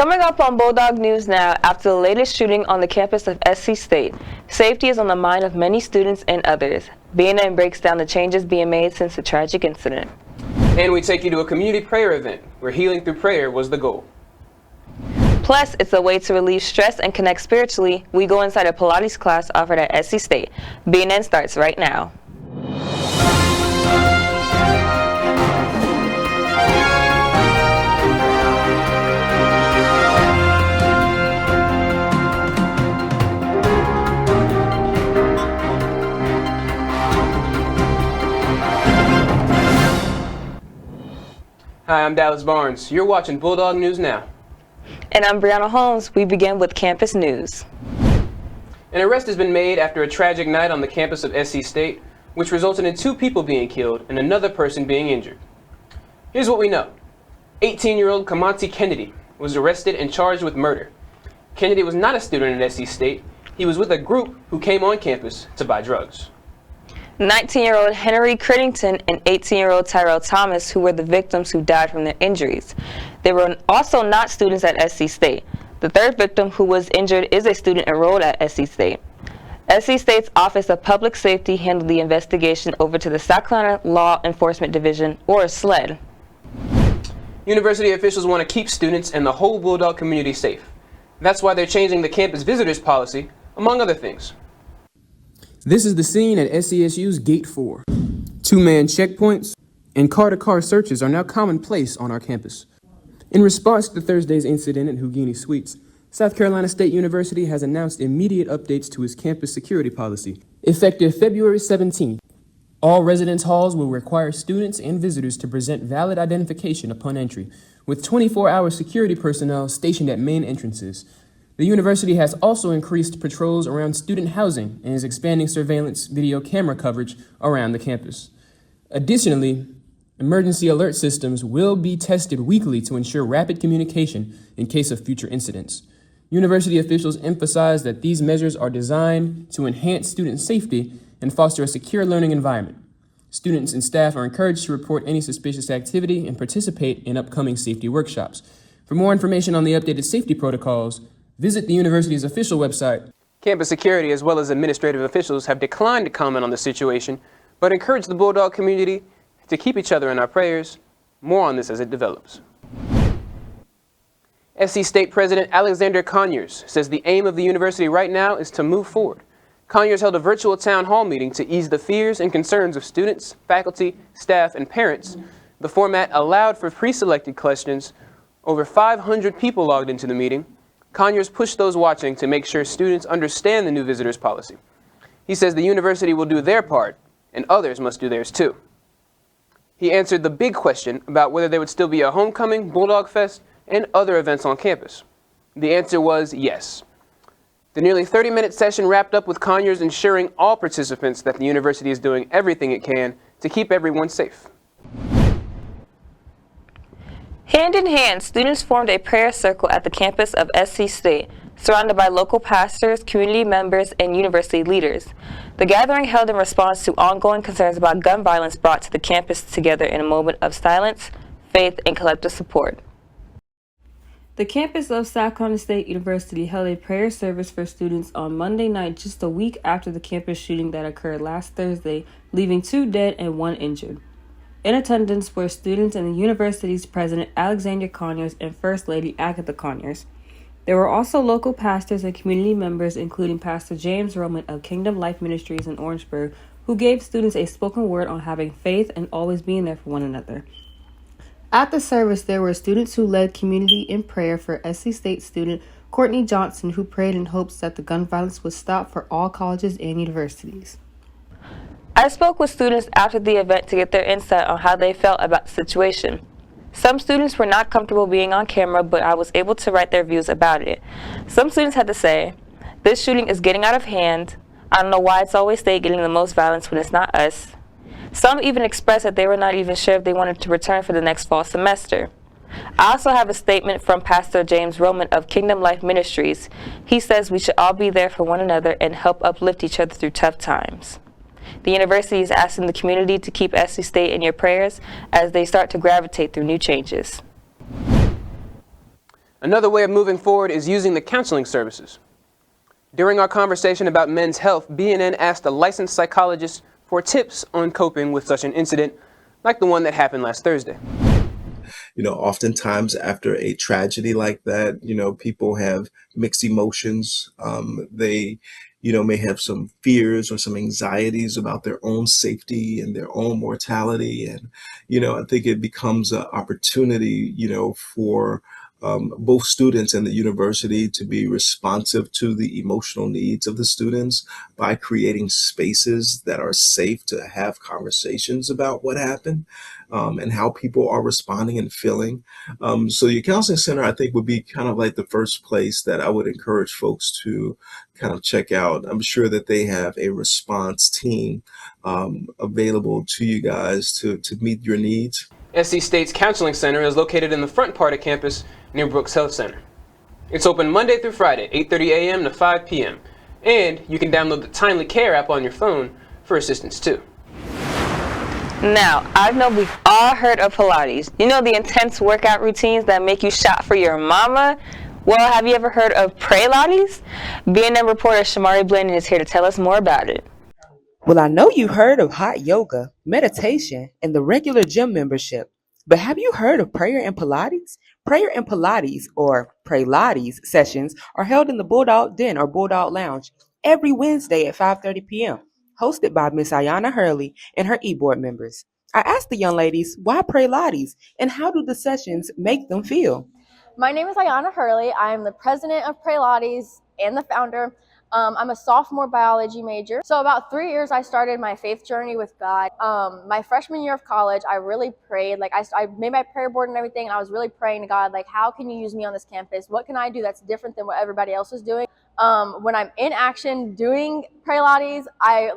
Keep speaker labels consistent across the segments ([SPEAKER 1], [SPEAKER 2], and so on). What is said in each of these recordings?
[SPEAKER 1] Coming up on Bulldog News Now, after the latest shooting on the campus of SC State, safety is on the mind of many students and others. BNN breaks down the changes being made since the tragic incident.
[SPEAKER 2] And we take you to a community prayer event where healing through prayer was the goal.
[SPEAKER 1] Plus, it's a way to relieve stress and connect spiritually. We go inside a Pilates class offered at SC State. BNN starts right now.
[SPEAKER 2] Hi, I'm Dallas Barnes. You're watching Bulldog News Now.
[SPEAKER 1] And I'm Brianna Holmes. We begin with campus news.
[SPEAKER 2] An arrest has been made after a tragic night on the campus of SC State, which resulted in 2 people being killed and another person being injured. Here's what we know. 18-year-old Kamanti Kennedy was arrested and charged with murder. Kennedy was not a student at SC State. He was with a group who came on campus to buy drugs.
[SPEAKER 1] 19-year-old Henry Crittington and 18-year-old Tyrell Thomas, who were the victims who died from their injuries. They were also not students at SC State. The third victim who was injured is a student enrolled at SC State. SC State's Office of Public Safety handled the investigation over to the South Carolina Law Enforcement Division, or SLED.
[SPEAKER 2] University officials want to keep students and the whole Bulldog community safe. That's why they're changing the campus visitors policy, among other things.
[SPEAKER 3] This is the scene at SCSU's Gate 4. 2-man checkpoints and car-to-car searches are now commonplace on our campus. In response to Thursday's incident at Hougini Suites, South Carolina State University has announced immediate updates to its campus security policy. Effective February 17th, all residence halls will require students and visitors to present valid identification upon entry, with 24-hour security personnel stationed at main entrances. The university has also increased patrols around student housing and is expanding surveillance video camera coverage around the campus. Additionally, emergency alert systems will be tested weekly to ensure rapid communication in case of future incidents. University officials emphasize that these measures are designed to enhance student safety and foster a secure learning environment. Students and staff are encouraged to report any suspicious activity and participate in upcoming safety workshops. For more information on the updated safety protocols, visit the university's official website.
[SPEAKER 2] Campus security as well as administrative officials have declined to comment on the situation, but encourage the Bulldog community to keep each other in our prayers. More on this as it develops. SC State President Alexander Conyers says the aim of the university right now is to move forward. Conyers held a virtual town hall meeting to ease the fears and concerns of students, faculty, staff, and parents. The format allowed for pre-selected questions. Over 500 people logged into the meeting. Conyers pushed those watching to make sure students understand the new visitors policy. He says the university will do their part, and others must do theirs too. He answered the big question about whether there would still be a homecoming, Bulldog Fest, and other events on campus. The answer was yes. The nearly 30-minute session wrapped up with Conyers ensuring all participants that the university is doing everything it can to keep everyone safe.
[SPEAKER 1] Hand in hand, students formed a prayer circle at the campus of SC State, surrounded by local pastors, community members, and university leaders. The gathering held in response to ongoing concerns about gun violence brought to the campus together in a moment of silence, faith, and collective support. The campus of South Carolina State University held a prayer service for students on Monday night, just a week after the campus shooting that occurred last Thursday, leaving 2 dead and 1 injured. In attendance were students and the university's president, Alexander Conyers, and First Lady, Agatha Conyers. There were also local pastors and community members, including Pastor James Roman of Kingdom Life Ministries in Orangeburg, who gave students a spoken word on having faith and always being there for one another. At the service, there were students who led community in prayer for SC State student Courtney Johnson, who prayed in hopes that the gun violence would stop for all colleges and universities. I spoke with students after the event to get their insight on how they felt about the situation. Some students were not comfortable being on camera, but I was able to write their views about it. Some students had to say, "This shooting is getting out of hand. I don't know why it's always they getting the most violence when it's not us." Some even expressed that they were not even sure if they wanted to return for the next fall semester. I also have a statement from Pastor James Roman of Kingdom Life Ministries. He says we should all be there for one another and help uplift each other through tough times. The university is asking the community to keep SC State in your prayers as they start to gravitate through new changes.
[SPEAKER 2] Another way of moving forward is using the counseling services. During our conversation about men's health, BNN asked a licensed psychologist for tips on coping with such an incident, like the one that happened last Thursday.
[SPEAKER 4] Oftentimes after a tragedy like that, people have mixed emotions. They, may have some fears or some anxieties about their own safety and their own mortality. And, I think it becomes an opportunity, for both students and the university to be responsive to the emotional needs of the students by creating spaces that are safe to have conversations about what happened. And how people are responding and feeling. So your counseling center, I think, would be kind of like the first place that I would encourage folks to kind of check out. I'm sure that they have a response team available to you guys to meet your needs.
[SPEAKER 2] SC State's counseling center is located in the front part of campus near Brooks Health Center. It's open Monday through Friday, 8:30 a.m. to 5 p.m. And you can download the Timely Care app on your phone for assistance too.
[SPEAKER 1] Now, I know we've all heard of Pilates. You know the intense workout routines that make you shop for your mama? Well, have you ever heard of Prelates? BNN reporter Shamari Blandon is here to tell us more about it.
[SPEAKER 5] Well, I know you heard of hot yoga, meditation, and the regular gym membership. But have you heard of prayer and Pilates? Prayer and Pilates, or Prelates sessions, are held in the Bulldog Den or Bulldog Lounge every Wednesday at 5:30 p.m., hosted by Miss Ayana Hurley and her e-board members. I asked the young ladies, why Prelates, and how do the sessions make them feel?
[SPEAKER 6] My name is Ayana Hurley. I'm the president of Prelates and the founder. I'm a sophomore biology major. So about 3 years, I started my faith journey with God. My freshman year of college, I really prayed. I made my prayer board and everything, and I was really praying to God, how can you use me on this campus? What can I do that's different than what everybody else is doing? When I'm in action doing Prelates, I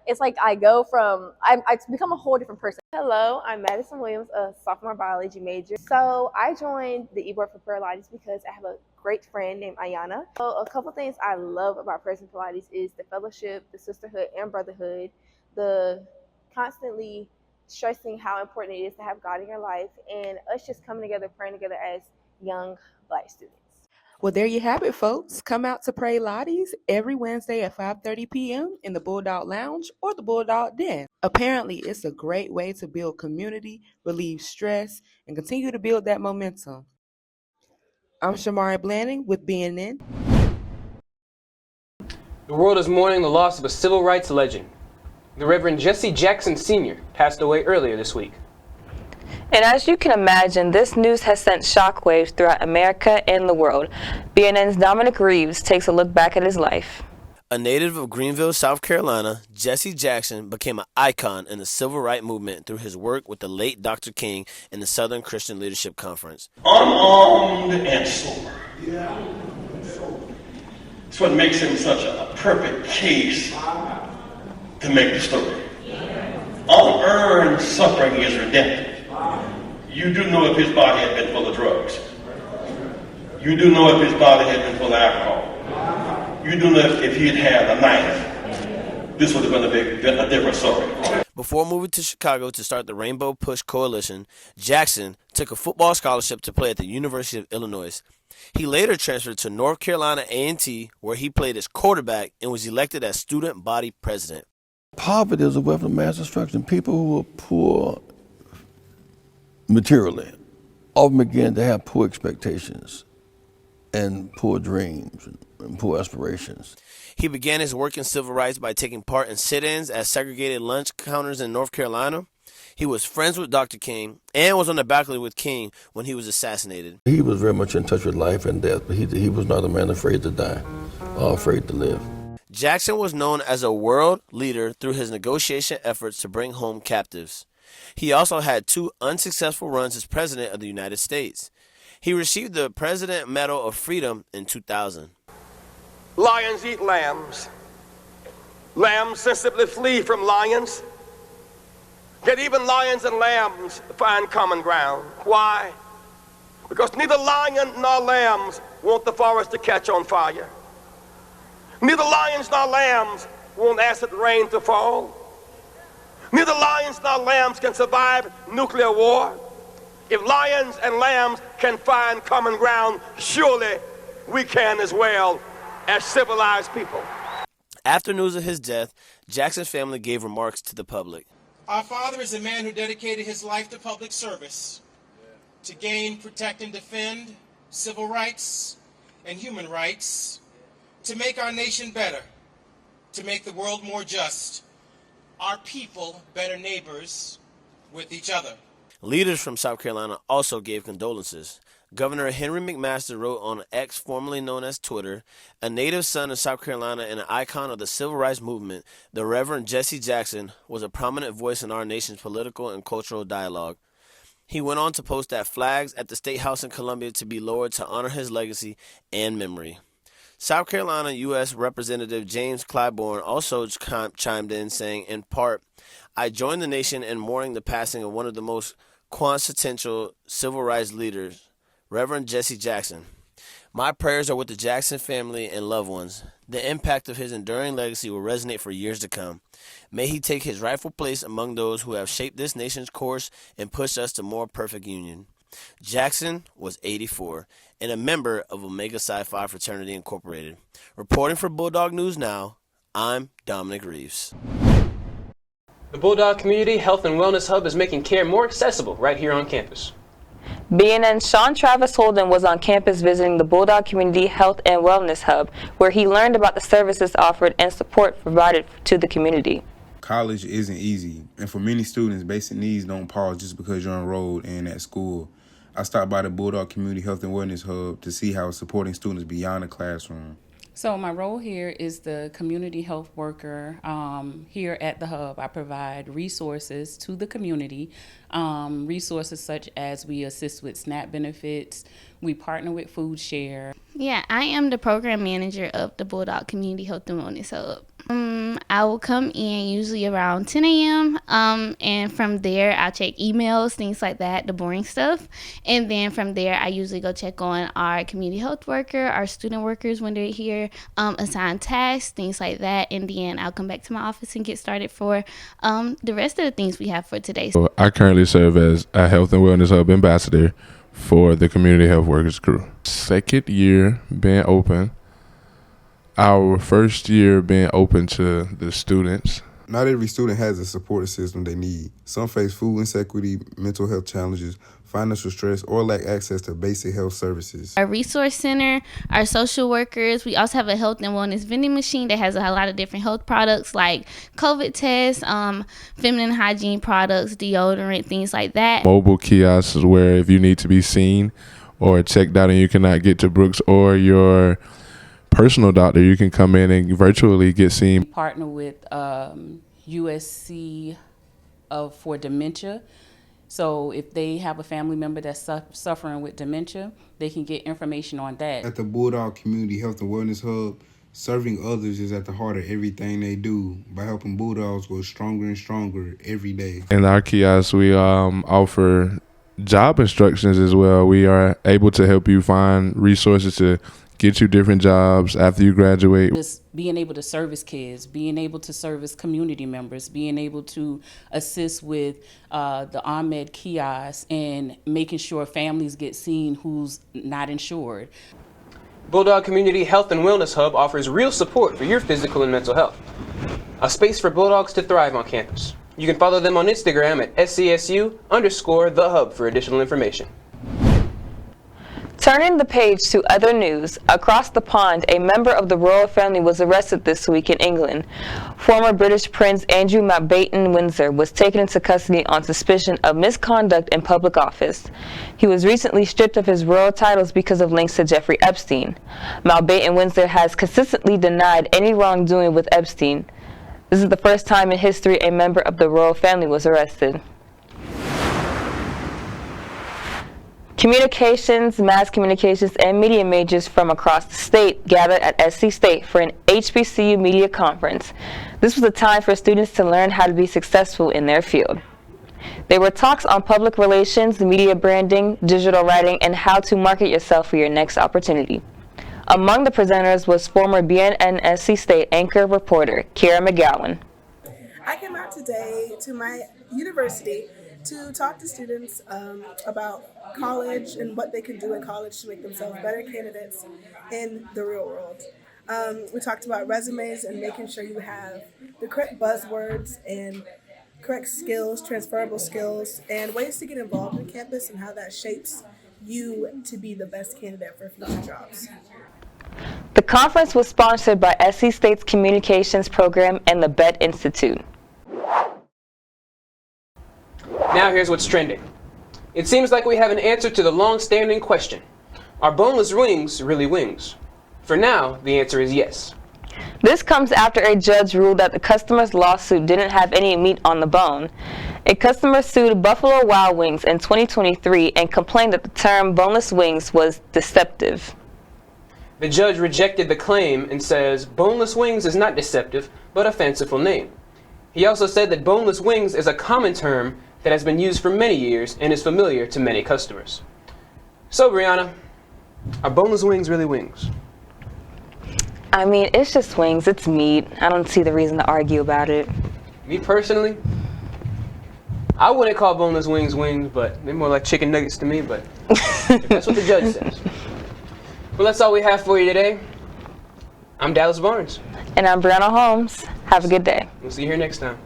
[SPEAKER 6] it's like I go from, I become a whole different person.
[SPEAKER 7] Hello, I'm Madison Williams, a sophomore biology major. So I joined the e-board for Pilates because I have a great friend named Ayana. So a couple things I love about Prayers and Pilates is the fellowship, the sisterhood and brotherhood, the constantly stressing how important it is to have God in your life, and us just coming together, praying together as young Black students.
[SPEAKER 5] Well, there you have it, folks. Come out to Prelates every Wednesday at 5:30 p.m. in the Bulldog Lounge or the Bulldog Den. Apparently, it's a great way to build community, relieve stress, and continue to build that momentum. I'm Shamari Blandon with BNN.
[SPEAKER 2] The world is mourning the loss of a civil rights legend. The Reverend Jesse Jackson Sr. passed away earlier this week.
[SPEAKER 1] And as you can imagine, this news has sent shockwaves throughout America and the world. BNN's Dominic Reeves takes a look back at his life.
[SPEAKER 8] A native of Greenville, South Carolina, Jesse Jackson became an icon in the civil rights movement through his work with the late Dr. King and the Southern Christian Leadership Conference.
[SPEAKER 9] Unarmed and sober. Yeah. It's what makes him such a perfect case to make the story. Unearned suffering is redemptive. You do know if his body had been full of drugs. You do know if his body had been full of alcohol. You do know if he had had a knife. This would have been a different story.
[SPEAKER 8] Before moving to Chicago to start the Rainbow Push Coalition, Jackson took a football scholarship to play at the University of Illinois. He later transferred to North Carolina A&T, where he played as quarterback and was elected as student body president.
[SPEAKER 10] Poverty is a weapon of mass destruction. People who are poor materially often begin to have poor expectations and poor dreams and poor aspirations.
[SPEAKER 8] He began his work in civil rights by taking part in sit-ins at segregated lunch counters in North Carolina. He was friends with Dr. King and was on the balcony with King when he was assassinated.
[SPEAKER 10] He was very much in touch with life and death, but he was not a man afraid to die or afraid to live.
[SPEAKER 8] Jackson was known as a world leader through his negotiation efforts to bring home captives. He also had 2 unsuccessful runs as president of the United States. He received the President Medal of Freedom in 2000.
[SPEAKER 9] Lions eat lambs. Lambs sensibly flee from lions. Yet even lions and lambs find common ground. Why? Because neither lion nor lambs want the forest to catch on fire. Neither lions nor lambs want acid rain to fall. Neither lions nor lambs can survive nuclear war. If lions and lambs can find common ground, surely we can as well as civilized people.
[SPEAKER 8] After news of his death, Jackson's family gave remarks to the public.
[SPEAKER 11] Our father is a man who dedicated his life to public service, to gain, protect, and defend civil rights and human rights, to make our nation better, to make the world more just, our people better neighbors with each other.
[SPEAKER 8] Leaders from South Carolina also gave condolences. Governor Henry McMaster wrote on X, formerly known as Twitter, a native son of South Carolina and an icon of the civil rights movement, the Reverend Jesse Jackson was a prominent voice in our nation's political and cultural dialogue. He went on to post that flags at the State House in Columbia to be lowered to honor his legacy and memory. South Carolina U.S. Representative James Clyburn also chimed in, saying, in part, I join the nation in mourning the passing of one of the most quintessential civil rights leaders, Reverend Jesse Jackson. My prayers are with the Jackson family and loved ones. The impact of his enduring legacy will resonate for years to come. May he take his rightful place among those who have shaped this nation's course and pushed us to more perfect union. Jackson was 84 and a member of Omega Psi Phi Fraternity Incorporated. Reporting for Bulldog News Now, I'm Dominic Reeves.
[SPEAKER 2] The Bulldog Community Health and Wellness Hub is making care more accessible right here on campus.
[SPEAKER 1] BNN's Sean Travis Holden was on campus visiting the Bulldog Community Health and Wellness Hub, where he learned about the services offered and support provided to the community.
[SPEAKER 12] College isn't easy, and for many students, basic needs don't pause just because you're enrolled in at school. I stopped by the Bulldog Community Health and Wellness Hub to see how it's supporting students beyond the classroom.
[SPEAKER 13] So my role here is the community health worker here at the Hub. I provide resources to the community, resources such as we assist with SNAP benefits, we partner with Food Share.
[SPEAKER 14] Yeah, I am the program manager of the Bulldog Community Health and Wellness Hub. I will come in usually around 10 a.m. And from there I'll check emails, things like that, the boring stuff. And then from there I usually go check on our community health worker, our student workers when they're here, assign tasks, things like that. And then I'll come back to my office and get started for the rest of the things we have for today.
[SPEAKER 15] So I currently serve as a Health and Wellness Hub ambassador for the Community Health Workers crew. Second year being open. Our first year being open to the students.
[SPEAKER 12] Not every student has the support system they need. Some face food insecurity, mental health challenges, financial stress, or lack access to basic health services.
[SPEAKER 14] Our resource center, our social workers, we also have a health and wellness vending machine that has a lot of different health products like COVID tests, feminine hygiene products, deodorant, things like that.
[SPEAKER 15] Mobile kiosks where if you need to be seen or checked out and you cannot get to Brooks or your personal doctor, you can come in and virtually get seen.
[SPEAKER 13] We partner with USC for dementia. So if they have a family member that's suffering with dementia, they can get information on that.
[SPEAKER 12] At the Bulldog Community Health and Wellness Hub, serving others is at the heart of everything they do by helping Bulldogs grow stronger and stronger every day.
[SPEAKER 15] In our kiosks, we offer job instructions as well. We are able to help you find resources to get you different jobs after you graduate.
[SPEAKER 13] Just being able to service kids, being able to service community members, being able to assist with the on-med kiosks and making sure families get seen who's not insured.
[SPEAKER 2] Bulldog Community Health and Wellness Hub offers real support for your physical and mental health. A space for Bulldogs to thrive on campus. You can follow them on Instagram at SCSU_the Hub for additional information.
[SPEAKER 1] Turning the page to other news, across the pond, a member of the royal family was arrested this week in England. Former British Prince Andrew Mountbatten-Windsor was taken into custody on suspicion of misconduct in public office. He was recently stripped of his royal titles because of links to Jeffrey Epstein. Mountbatten-Windsor has consistently denied any wrongdoing with Epstein. This is the first time in history a member of the royal family was arrested. Communications, mass communications, and media majors from across the state gathered at SC State for an HBCU media conference. This was a time for students to learn how to be successful in their field. There were talks on public relations, media branding, digital writing, and how to market yourself for your next opportunity. Among the presenters was former BNNSCSTATE anchor reporter Kira McGowan.
[SPEAKER 16] I came out today to my university to talk to students about college and what they can do in college to make themselves better candidates in the real world. We talked about resumes and making sure you have the correct buzzwords and correct skills, transferable skills, and ways to get involved in campus and how that shapes you to be the best candidate for future jobs.
[SPEAKER 1] The conference was sponsored by SC State's Communications Program and the BET Institute.
[SPEAKER 2] Now here's what's trending. It seems like we have an answer to the long-standing question. Are boneless wings really wings? For now, the answer is yes.
[SPEAKER 1] This comes after a judge ruled that the customer's lawsuit didn't have any meat on the bone. A customer sued Buffalo Wild Wings in 2023 and complained that the term boneless wings was deceptive.
[SPEAKER 2] The judge rejected the claim and says boneless wings is not deceptive, but a fanciful name. He also said that boneless wings is a common term that has been used for many years and is familiar to many customers. So, Brianna, are boneless wings really wings?
[SPEAKER 1] I mean, it's just wings, it's meat. I don't see the reason to argue about it.
[SPEAKER 2] Me personally, I wouldn't call boneless wings wings, but they're more like chicken nuggets to me, but if that's what the judge says. Well, that's all we have for you today. I'm Dallas Barnes.
[SPEAKER 1] And I'm Brianna Holmes. Have a good day.
[SPEAKER 2] We'll see you here next time.